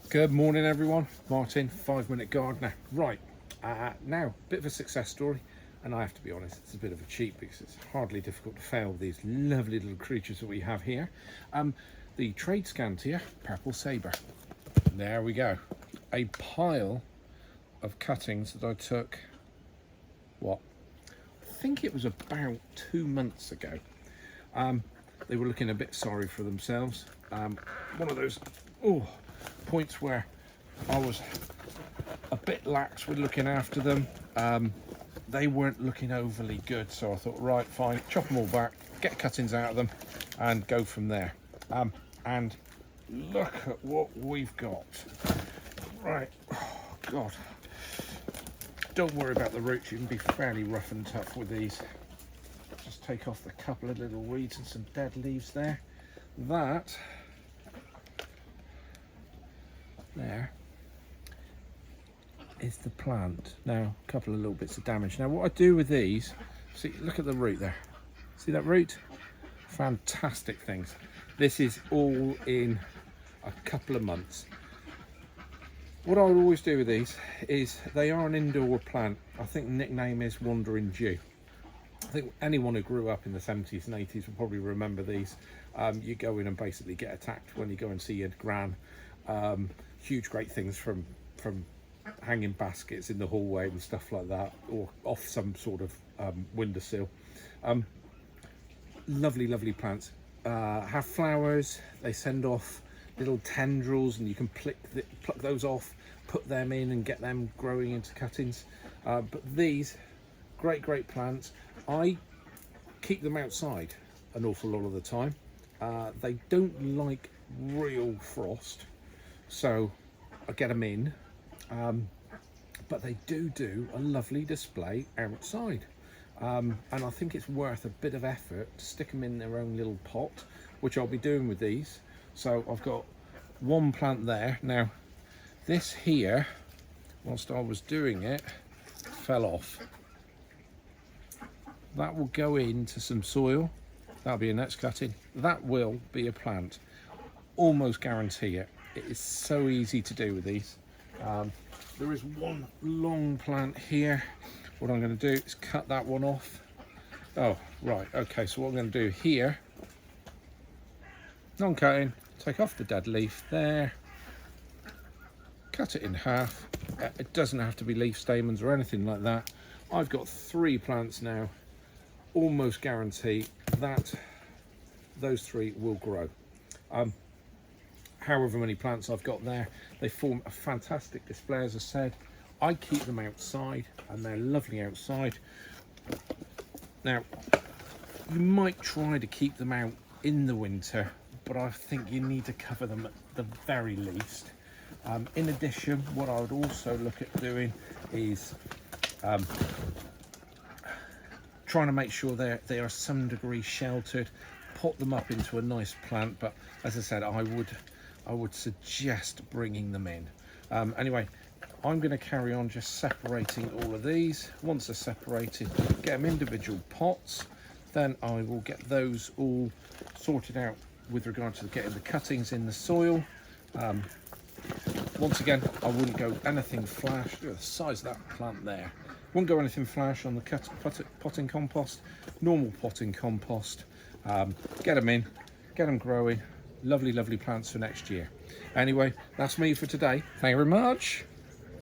Good morning everyone, Martin, 5 Minute Gardener. Right, now, bit of a success story, and I have to be honest, it's a bit of a cheat because it's hardly difficult to fail with these lovely little creatures that we have here. The Tradescantia purple Sabre. There we go. A pile of cuttings that I took, I think it was about 2 months ago. They were looking a bit sorry for themselves. One of those points where I was a bit lax with looking after them. They weren't looking overly good, so I thought, right, fine, chop them all back, get cuttings out of them and go from there. And look at what we've got. Right, oh God, don't worry about the roots, you can be fairly rough and tough with these. Just take off the couple of little weeds and some dead leaves there. That there is the plant. Now, a couple of little bits of damage. Now, what I do with these, see, look at the root there. See that root? Fantastic things. This is all in a couple of months. What I would always do with these is they are an indoor plant. I think the nickname is Wandering Jew. I think anyone who grew up in the 70s and 80s will probably remember these. You go in and basically get attacked when you go and see your gran. Huge great things from hanging baskets in the hallway and stuff like that, or off some sort of windowsill. Lovely plants. Have flowers. They send off little tendrils, and you can pluck those off, put them in and get them growing into cuttings. But these great plants, I keep them outside an awful lot of the time. They don't like real frost, so I get them in, but they do a lovely display outside. And I think it's worth a bit of effort to stick them in their own little pot, which I'll be doing with these. So I've got one plant there. Now this here, whilst I was doing it, fell off. That will go into some soil. That'll be a next cutting. That will be a plant. Almost guarantee it. It is so easy to do with these. There is one long plant here. What I'm going to do is cut that one off. Oh, right, okay, so what I'm going to do here, non-cutting, take off the dead leaf there, cut it in half. It doesn't have to be leaf stamens or anything like that. I've got 3 plants now. Almost guarantee that those 3 will grow. However many plants I've got there, they form a fantastic display. As I said, I keep them outside and they're lovely outside. Now, you might try to keep them out in the winter, but I think you need to cover them at the very least. In addition, what I would also look at doing is trying to make sure they are some degree sheltered, pot them up into a nice plant. But as I said, I would suggest bringing them in. Anyway, I'm going to carry on just separating all of these. Once they're separated, get them individual pots. Then I will get those all sorted out with regard to getting the cuttings in the soil. Once again, I wouldn't go anything flash. Look at the size of that plant there. Wouldn't go anything flash on the potting compost. Normal potting compost. Get them in, get them growing. Lovely plants for next year. Anyway, that's me for today. Thank you very much.